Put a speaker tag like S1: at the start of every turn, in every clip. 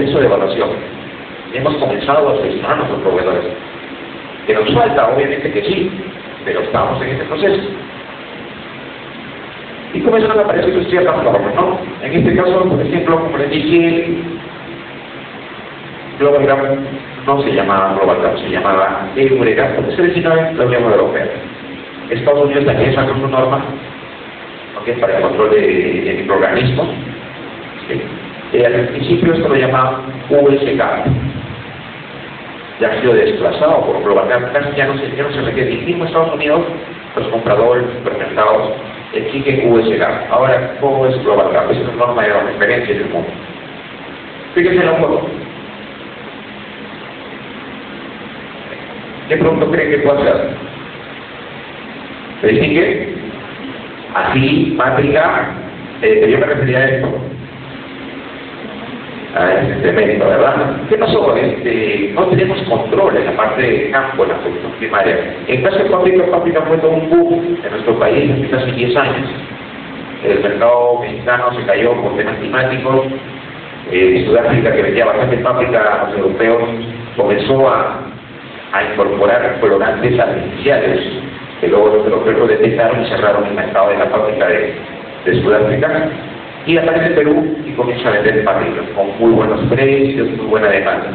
S1: proceso de evaluación. Hemos comenzado a seleccionar a nuestros proveedores. Que nos falta, obviamente que sí, pero estamos en este proceso. Y comienzan a aparecer ciertas normas, ¿no? En este caso, por ejemplo, como les dije, Global Gap no se llamaba Global Gap, se llamaba EUREGAP, porque se originó en la Unión Europea. Estados Unidos también sacó su norma, ¿okay?, para el control de microorganismos. ¿Sí? Al principio esto lo llamaban USGAP. Ya ha sido desplazado por Global Gap, casi ya no se requiere. Ni mismo Estados Unidos, los compradores, los supermercados, exigen USGAP. Ahora, ¿cómo es Global Gap? Es una norma de referencia del mundo. Fíjense en la foto. ¿Qué producto creen que puede hacer? ¿Se distingue? Así, mátrica, yo me refería a esto. A este cemento, ¿verdad? ¿Qué pasó? No tenemos control en la parte de campo, en la producción primaria. En caso de fábrica fue todo un boom en nuestro país hace 10 años. El mercado mexicano se cayó por temas climáticos. Sudáfrica, que vendía bastante fábrica a los europeos, comenzó a incorporar colorantes artificiales, que luego los europeos detectaron y cerraron el mercado de la fábrica de Sudáfrica. Y aparece Perú y comienza a vender fábricas con muy buenos precios, muy buena demanda.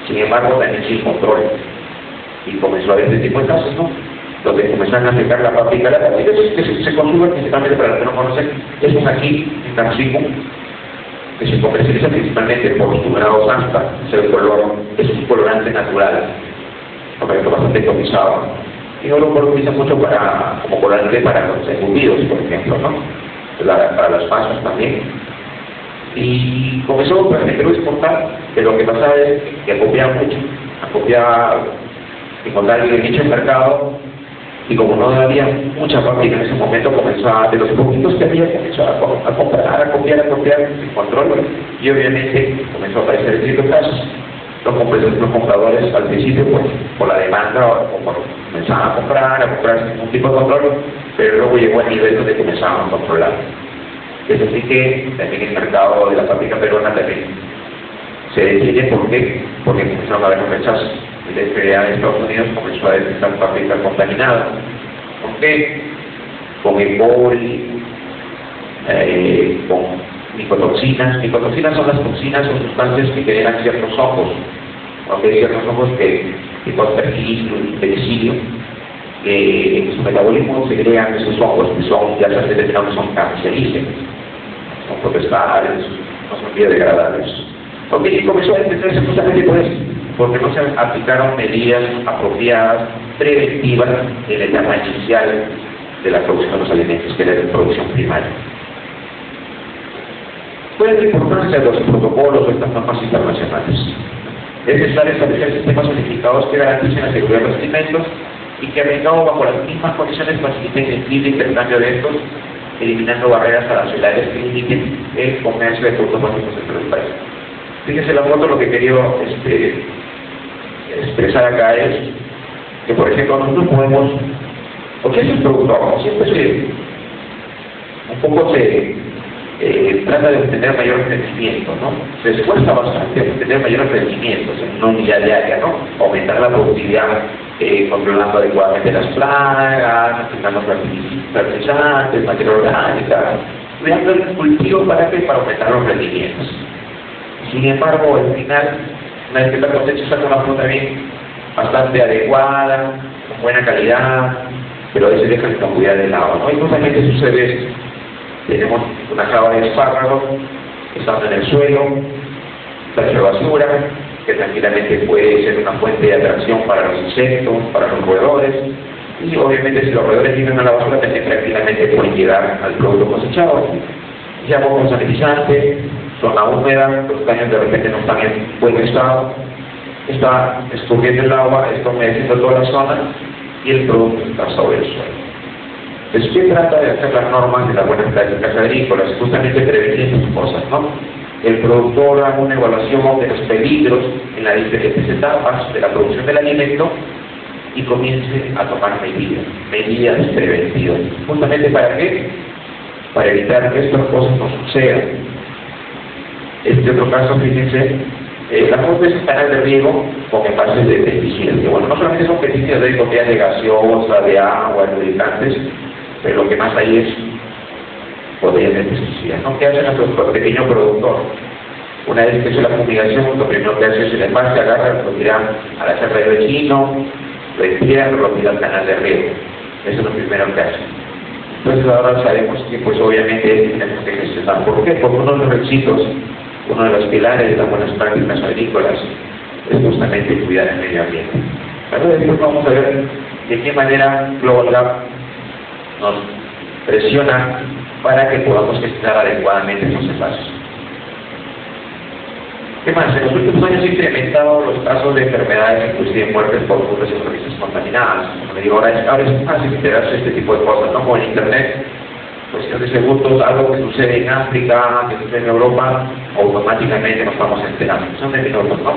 S1: Sin embargo, también sin control. Y comenzó a haber este tipo de casos, ¿no? Donde comenzaron a aplicar la fábrica. La fábrica que se consume principalmente, para los que no conocen, es un ají, un capsicum, que se comercializa principalmente por su grado santa, es un colorante natural, bastante cotizado. Y no lo utiliza mucho como colorante para los embutidos, por ejemplo, ¿no? Para las pasas también. Y comenzó a exportar, pero lo que pasaba es que acopiaba mucho, encontrar el nicho de mercado, y como no había mucha fábrica en ese momento, comenzó de los poquitos que había, comenzó a comprar, a copiar, sin control, y obviamente comenzó a aparecer este tipo de casos. Los compradores al principio, pues, por la demanda, comenzaban a comprar sin ningún tipo de control, pero luego llegó al nivel donde comenzaban a controlar. Es así que también el mercado de la fábrica peruana también se detiene. ¿Por qué? Porque comenzaron a haber los rechazos. El FDA de Estados Unidos comenzó a detectar fábricas contaminadas. ¿Por qué? Con E. coli, con micotoxinas. Micotoxinas son las toxinas o sustancias que generan ciertos hongos. Aunque hay ciertos hongos tipo aspergillus, penicilio, que en su metabolismo se crean esos hongos que son, ya se ha determinado que son cancerígenos, son potestades, no son biodegradables. Y comenzó a entenderse justamente por eso, porque no se aplicaron medidas apropiadas, preventivas, en la etapa inicial de la producción de los alimentos, que era la producción primaria. ¿Cuál es la importancia de los protocolos o estas normas internacionales? Es necesario establecer sistemas unificados que garanticen la seguridad de los alimentos y que, aplicado bajo las mismas condiciones, faciliten el libre intercambio de estos, eliminando barreras arancelares que limiten el comercio de productos básicos entre los países. Fíjense la foto, lo que quería expresar acá es que, por ejemplo, nosotros podemos, porque es un productor, siempre un poco trata de obtener mayor rendimiento, ¿no? Se esfuerza bastante en obtener mayores rendimientos en una unidad diaria, ¿no? Aumentar la productividad, controlando adecuadamente las plagas, aplicando fertilizantes, materia orgánica, cuidando el cultivo para aumentar los rendimientos. Sin embargo, al final, una vez que la cosecha saca una fruta bien, bastante adecuada, con buena calidad, pero ahí se deja la cuidar del agua, ¿no? Y justamente sucede esto. Tenemos una java de espárragos estando en el suelo, tacho de basura, que tranquilamente puede ser una fuente de atracción para los insectos, para los roedores, y obviamente si los roedores viven a la basura, también tranquilamente pueden llegar al producto cosechado. Ya con sanitizante, zona húmeda, los caños de repente no están en buen estado, está escurriendo el agua, está humedeciendo toda la zona, y el producto está sobre el suelo. Entonces, ¿qué trata de hacer las normas de las buenas prácticas agrícolas? Justamente prevenir esas cosas, ¿no? El productor haga una evaluación de los peligros en las diferentes etapas de la producción del alimento y comience a tomar medidas preventivas. ¿Justamente para qué? Para evitar que estas cosas no sucedan. Este otro caso, fíjense, Las fuentes están de riego con envases de pesticidas, que bueno, no solamente son pesticidas de botellas de gaseosa, de agua, de lubricantes, pero lo que más hay es botellas de pesticidas, ¿no? ¿Qué hace nuestro pequeño productor? Una vez que hace la fumigación, lo primero que hace es el envase, agarra, lo tira a la cerra del vecino, lo entierra, lo tira al canal de riego. Eso es lo primero que hace. Entonces ahora sabemos que pues obviamente tenemos que gestionar. ¿Por qué? Porque uno de los requisitos, uno de los pilares de las buenas prácticas agrícolas es justamente cuidar el medio ambiente. Pero después vamos a ver de qué manera Global Gap nos presiona para que podamos gestionar adecuadamente esos envases. ¿Qué más? En los últimos años se han incrementado los casos de enfermedades, inclusive muertes por frutas y hortalizas contaminadas. Como le digo, ahora es fácil enterarse de este tipo de cosas, ¿no? Como en Internet, cuestión de segundos, algo que sucede en África, que sucede en Europa, automáticamente nos vamos enterando. Son de minutos, ¿no?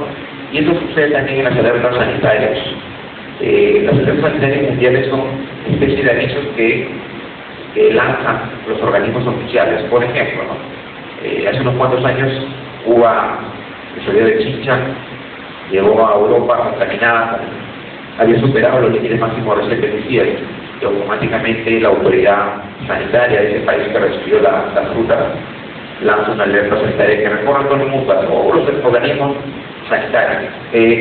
S1: Y eso sucede también en las alertas sanitarias. Las alertas sanitarias mundiales son especies de avisos que lanzan los organismos oficiales. Por ejemplo, ¿no? Hace unos cuantos años Cuba, que salió de Chincha, llegó a Europa contaminada, había superado los límites máximos de pesticidas y automáticamente la autoridad sanitaria de ese país que recibió la fruta lanza una alerta sanitaria que recorre todo el mundo, a todos los organismos sanitarios,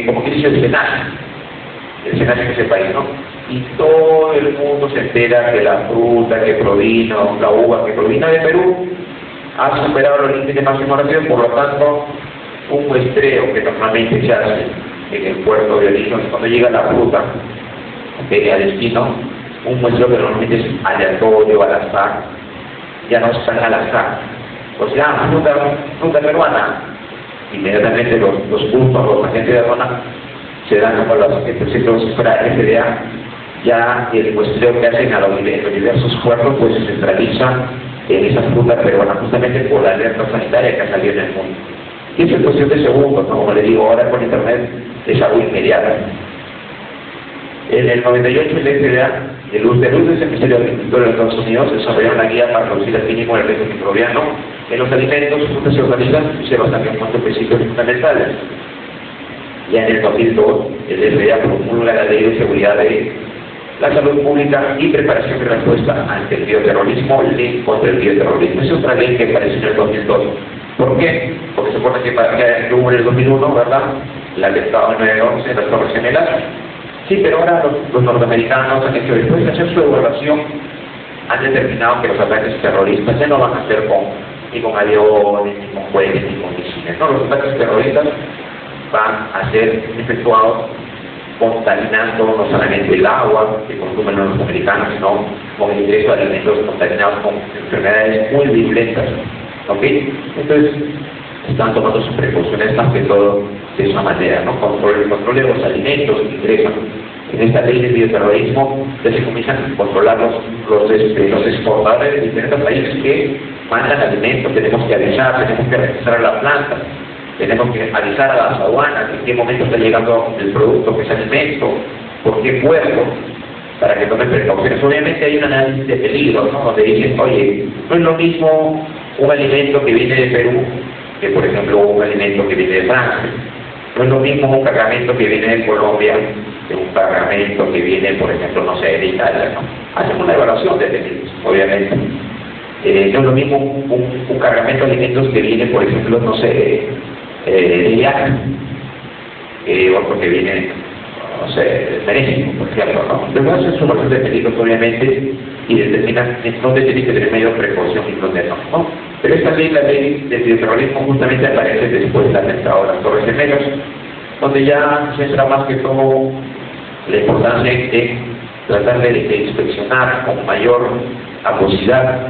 S1: como que dice el SENASE en ese país, ¿no? Y todo el mundo se entera que la fruta que provino, la uva que provino de Perú, ha superado los límites máximos de por lo tanto, un muestreo que normalmente se hace en el puerto de origen, cuando llega la fruta a destino, un muestreo que normalmente es aleatorio, al azar, ya no está al azar. O sea, fruta peruana, inmediatamente los puntos, los agentes de aduana se dan como los centros para FDA, ya el muestreo que hacen a los diversos puertos pues se centraliza en esa fruta peruana, justamente por la alerta sanitaria que ha salido en el mundo. Y eso es cuestión de segundos, ¿no? Como le digo, ahora con Internet es algo inmediato. En el 98, el FDA, el USDA, el Ministerio de Agricultura de Estados Unidos, desarrolló una guía para reducir el mínimo del riesgo microbiano en los alimentos, frutas y hortalizas, y se basan en 4 principios fundamentales. Ya en el 2002, el FDA promulga la Ley de Seguridad de la Salud Pública y Preparación de Respuesta ante el Bioterrorismo, Ley contra el Bioterrorismo. Es otra ley que apareció en el 2002. ¿Por qué? Porque se supone que para que hubo en el 2001, ¿verdad? El atentado del 9/11 en las Torres Gemelas. Sí, pero ahora los norteamericanos han hecho, después de hacer su evaluación, han determinado que los ataques terroristas ya no van a ser ni con aviones, ni con cohetes, ni con misiles. No, los ataques terroristas van a ser efectuados contaminando no solamente el agua que consumen los norteamericanos, sino con el ingreso de alimentos contaminados con enfermedades muy violentas. ¿Ok? Entonces, están tomando sus precauciones más que todo de esa manera, ¿no? El control de los alimentos que ingresan en esta ley de bioterrorismo, ya se comienzan a controlar los exportadores de diferentes países que mandan alimentos. Tenemos que avisar, tenemos que registrar la planta, tenemos que avisar a las aduanas en qué momento está llegando el producto, que es alimento, por qué puerto, para que tomen precauciones. Obviamente hay un análisis de peligro, ¿no? Donde dicen, oye, no es lo mismo un alimento que viene de Perú que, por ejemplo, un alimento que viene de Francia. No es lo mismo un cargamento que viene de Colombia que un cargamento que viene, por ejemplo, no sé, de Italia, ¿no? Hacen una evaluación de peligros, obviamente. No es lo mismo un cargamento de alimentos que viene, por ejemplo, no sé, de Irak, otro que viene, no sé, de México, por ejemplo, ¿no? Entonces hacen su evaluación de peligros, obviamente, y determinan dónde tiene que tener mayor precaución y dónde no. Pero esta ley, la ley de bioterrorismo, justamente aparece después del atentado de las Torres Gemelas, donde ya se centra más que todo la importancia de tratar de inspeccionar con mayor acuosidad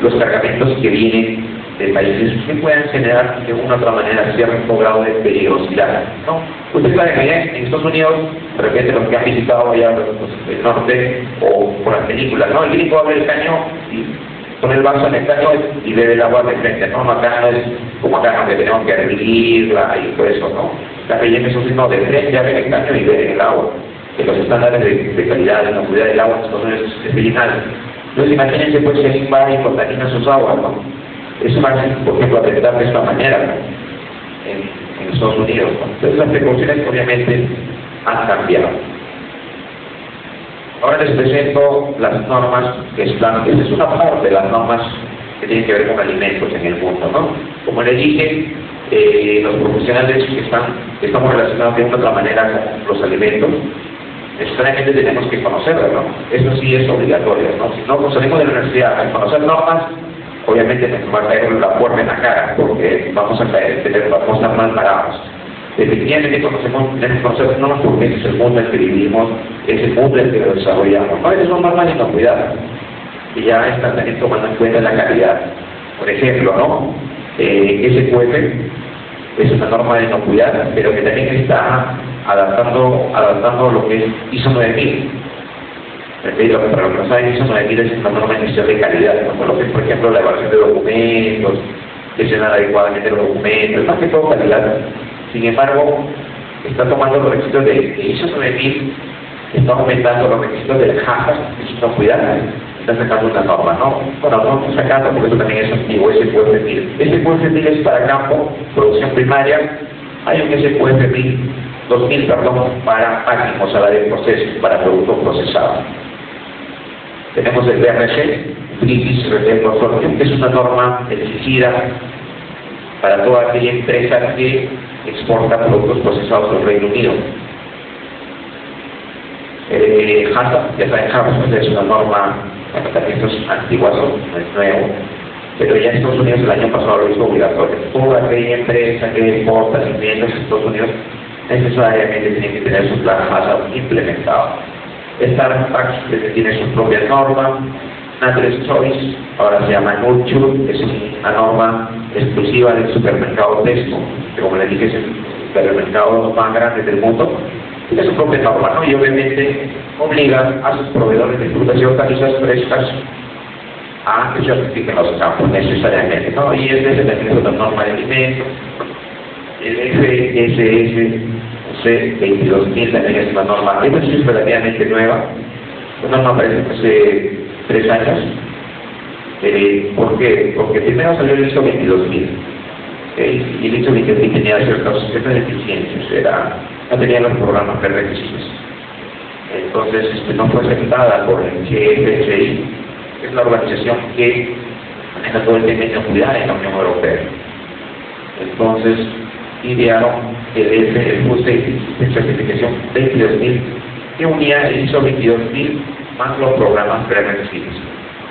S1: los cargamentos que vienen de países que puedan generar de una u otra manera cierto grado de peligrosidad, ¿no? Ustedes saben que en Estados Unidos, de repente los que han visitado ya el norte o por las películas, ¿no? El gringo abre el caño y pone el vaso en el caño y bebe el agua de frente, ¿no? Acá no es como acá, donde tenemos que hervirla y todo eso, ¿no? La que llegue eso sino de frente, abre el caño y bebe el agua. Que los estándares de calidad, de inocuidad del agua en Estados Unidos es original. Entonces imagínense pues que alguien va y contamina sus aguas, ¿no? Es fácil, por ejemplo, atentar de esta manera, ¿no? en Estados Unidos, ¿no? Entonces las precauciones obviamente han cambiado. Ahora les presento las normas que están, esta es una parte de las normas que tienen que ver con alimentos en el mundo, ¿no? Como les dije, los profesionales que estamos relacionados de una u otra manera con los alimentos, necesariamente tenemos que conocerlos, ¿no? Eso sí es obligatorio, ¿no? Si no salimos de la universidad a conocer normas, obviamente nos va a caer la puerta en la cara, porque vamos a estar mal parados. Definitivamente tenemos que conocer normas porque ese es el mundo en el que vivimos, es el mundo en el que lo desarrollamos. No, esas son normas de inocuidad, y ya están también tomando en cuenta la calidad. Por ejemplo, ¿no? SQF es una norma de inocuidad, pero que también está adaptando lo que es ISO 9000. Para lo que no saben, ISO 9000 es una norma inicial de calidad, ¿no? Por lo que, por ejemplo, la evaluación de documentos, gestionar adecuadamente los documentos, más que todo calidad. Sin embargo, está tomando los requisitos de ISO 9000, está aumentando los requisitos del HACCP, que es inocuidad, está sacando una norma, ¿no? Bueno, no está sacando, porque eso también es antiguo, SQF 1000. SQF 1000 es para campo, producción primaria, hay un SQF 2000, para packing, o sea, de procesos, para productos procesados. Tenemos el BRC, British Retail Consortium, que es una norma exigida para toda aquella empresa que exporta productos procesados al Reino Unido. HACCP, ya saben, HACCP es una norma, bueno, también esto es antiguazo, no es nuevo, pero ya en Estados Unidos el año pasado lo hizo obligatorio. Toda aquella empresa que exporta alimentos en Estados Unidos necesariamente tiene que tener su plan HACCP implementado. Starbucks tiene su propia norma, Nature's Choice, ahora se llama Nurture, es una norma exclusiva del supermercado Tesco, que como les dije es el supermercado más grande del mundo, tiene su propia norma, ¿no? Y obviamente obliga a sus proveedores de frutas y hortalizas frescas a que certifiquen los campos necesariamente, ¿no? Y también es una norma de alimentos. El FSSC 22000 también es una norma, esta sí es relativamente nueva, una norma parece que hace 3 años. ¿Por qué? Porque primero salió el ISO 22000, y el ISO 22000 tenía ciertas deficiencias, no tenía los programas prerequisitos. Entonces no fue aceptada por el GFSI, que es la organización que maneja todo el tema de inocuidad en la Unión Europea. Entonces idearon el Food Safety Certificación 22000, que unía el ISO 22000 más los programas prerequisitos.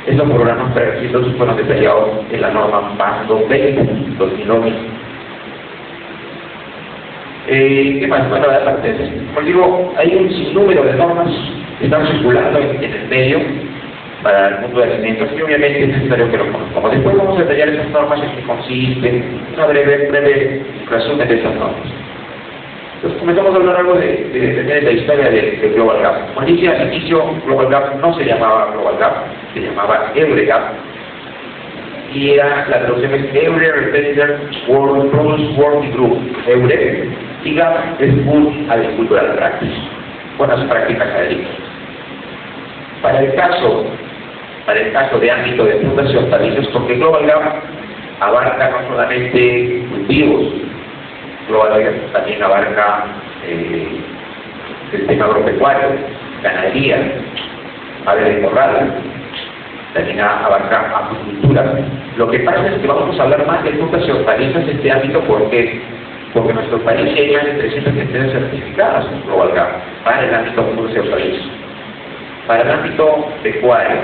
S1: Estos programas prerequisitos fueron detallados en la norma PAS 2008. ¿Qué más? Bueno, aparte de eso, como digo, hay un sinnúmero de normas que están circulando en el medio para el mundo de alimentos, y obviamente es necesario que lo conozcamos. Después vamos a detallar esas normas en qué consisten, una breve resumen de esas normas. Entonces comenzamos a hablar algo de la historia de Global Gap. Como dije al inicio, Global Gap no se llamaba Global Gap, se llamaba EUREGAP, y era la traducción es Eure Representative World Produce Working Group, Eure, y GAP es Food Agricultural Practice, buenas prácticas agrícolas. Para el caso de ámbito de frutas y hortalizas, porque Global Gap abarca no solamente cultivos, Global Gap también abarca el tema agropecuario, ganadería, ave de corral, también abarca acuicultura. Lo que pasa es que vamos a hablar más de frutas y hortalizas en este ámbito porque nuestro país ya hay 300 empresas certificadas en Global Gap para el ámbito de frutas y hortalizas. Para el ámbito pecuario,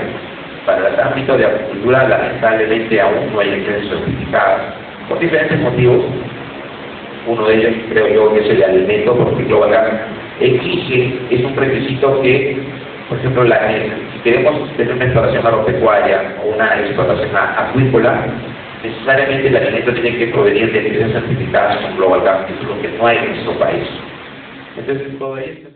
S1: para el ámbito de acuicultura, lamentablemente aún no hay empresas certificadas por diferentes motivos. Uno de ellos, creo yo, que es el alimento, porque Global Gap exige, es un requisito que, por ejemplo, si queremos tener una explotación agropecuaria o una explotación acuícola, necesariamente el alimento tiene que provenir de empresas certificadas con Global Gap, que es lo que no hay en nuestro país. Entonces, todo esto